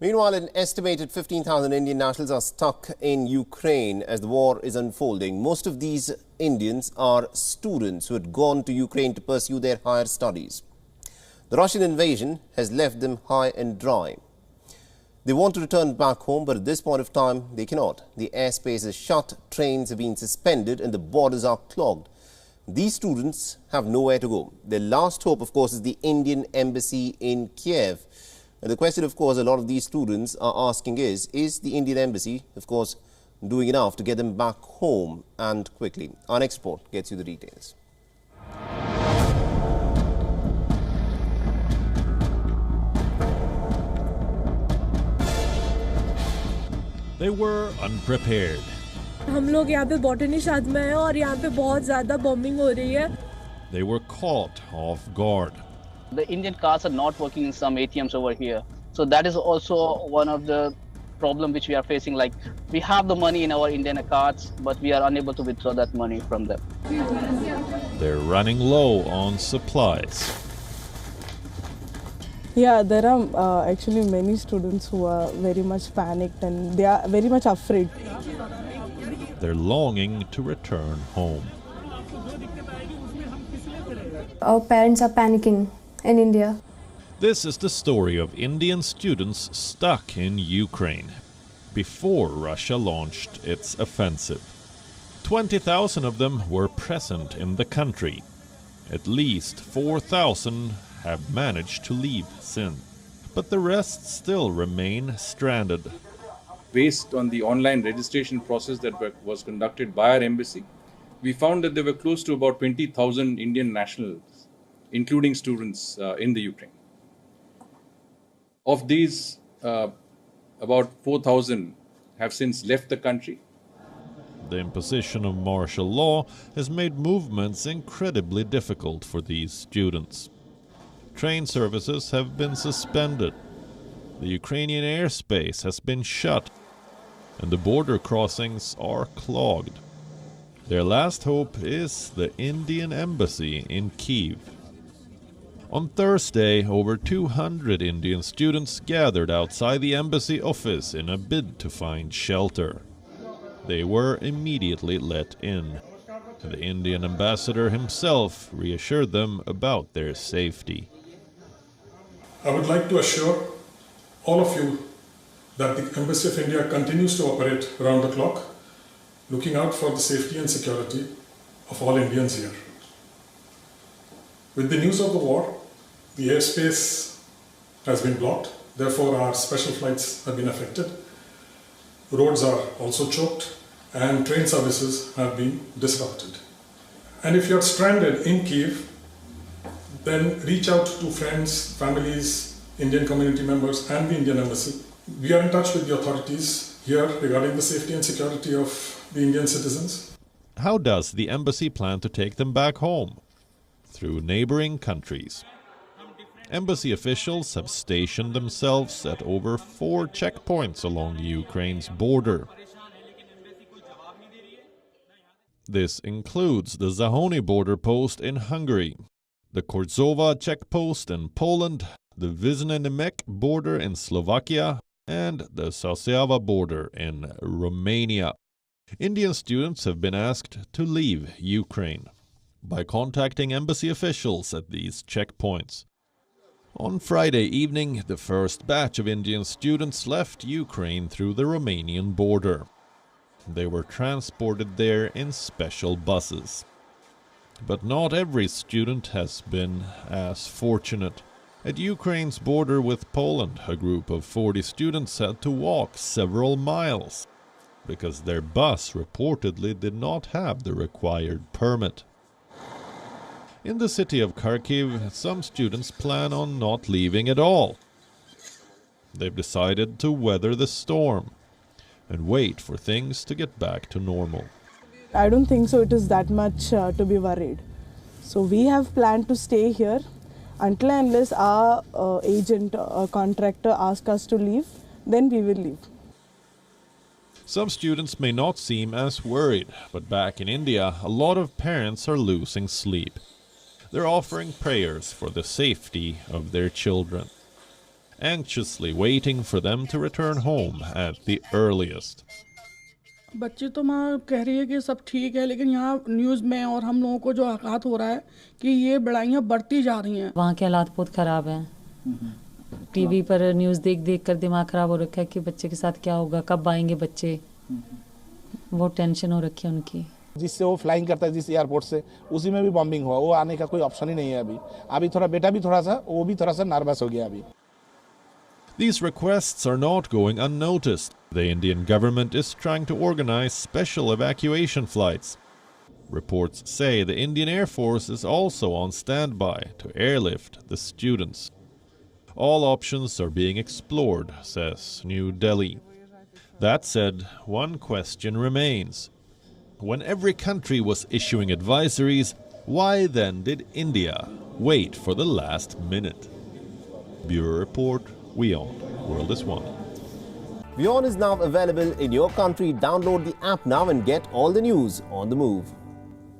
Meanwhile, an estimated 15,000 Indian nationals are stuck in Ukraine as the war is unfolding. Most of these Indians are students who had gone to Ukraine to pursue their higher studies. The Russian invasion has left them high and dry. They want to return back home, but at this point of time, they cannot. The airspace is shut, trains have been suspended, and the borders are clogged. These students have nowhere to go. Their last hope, of course, is the Indian embassy in Kiev. And the question, of course, a lot of these students are asking is the Indian embassy, of course, doing enough to get them back home and quickly? Our next report gets you the details. They were unprepared. हम लोग यहाँ पे botany शाद में हैं और यहाँ पे बहुत ज़्यादा बॉम्बिंग हो रही है. They were caught off guard. The Indian cards are not working in some ATMs over here. So that is also one of the problem which we are facing. Like, we have the money in our Indian cards, but we are unable to withdraw that money from them. They're running low on supplies. Yeah, there are actually many students who are very much panicked and they are very much afraid. They're longing to return home. Our parents are panicking in India. This is the story of Indian students stuck in Ukraine before Russia launched its offensive. 20,000 of them were present in the country. At least 4,000 have managed to leave since, but the rest still remain stranded. Based on the online registration process that was conducted by our embassy, we found that there were close to about 20,000 Indian nationals, including students in the Ukraine. Of these, about 4,000 have since left the country. The imposition of martial law has made movements incredibly difficult for these students. Train services have been suspended. The Ukrainian airspace has been shut, and the border crossings are clogged. Their last hope is the Indian embassy in Kyiv. On Thursday, over 200 Indian students gathered outside the embassy office in a bid to find shelter. They were immediately let in. The Indian ambassador himself reassured them about their safety. I would like to assure all of you that the Embassy of India continues to operate around the clock, looking out for the safety and security of all Indians here. With the news of the war, the airspace has been blocked, therefore our special flights have been affected. Roads are also choked and train services have been disrupted. And if you're stranded in Kyiv, then reach out to friends, families, Indian community members and the Indian Embassy. We are in touch with the authorities here regarding the safety and security of the Indian citizens. How does the embassy plan to take them back home? Through neighboring countries. Embassy officials have stationed themselves at over 4 checkpoints along Ukraine's border. This includes the Zahony border post in Hungary, the Korzova checkpost in Poland, the Vyzna-Nemek border in Slovakia, and the Sasiava border in Romania. Indian students have been asked to leave Ukraine by contacting embassy officials at these checkpoints. On Friday evening, the first batch of Indian students left Ukraine through the Romanian border. They were transported there in special buses. But not every student has been as fortunate. At Ukraine's border with Poland, a group of 40 students had to walk several miles because their bus reportedly did not have the required permit. In the city of Kharkiv, some students plan on not leaving at all. They've decided to weather the storm and wait for things to get back to normal. I don't think so it is that much to be worried. So we have planned to stay here until and unless our agent or contractor asks us to leave, then we will leave. Some students may not seem as worried, but back in India, a lot of parents are losing sleep. They're offering prayers for the safety of their children. anxiously waiting for them to return home at the earliest. बच्चे तो माँ कह रही है कि सब ठीक है, लेकिन यहाँ न्यूज़ में और हम लोगों को जो आगात हो रहा है कि ये लड़ाइयाँ बढ़ती जा रही हैं। वहाँ के हालात बहुत ख़राब हैं। टीवी पर न्यूज़ देख देख कर दिमाग ख़राब हो रखा है कि बच्चे के साथ क्या होगा, कब आएंगे बच्चे। बहुत टेंशन हो रखी है उनकी। जिससे वो फ्लाइंग करता है जिस एयरपोर्ट से, उसी में भी बॉम्बिंग हुआ। वो आने का कोई ऑप्शन ही नहीं है अभी थोड़ा बेटा भी वो भी थोड़ा सा नर्वस हो गया अभी। These requests are not going unnoticed. The Indian government is trying to organize special evacuation flights. Reports say the Indian Air Force is also on standby to airlift the students. All options are being explored, says New Delhi. That said, one question remains. When every country was issuing advisories, why then did India wait for the last minute? Bureau Report, WION, World is One. WION is now available in your country. Download the app now and get all the news on the move.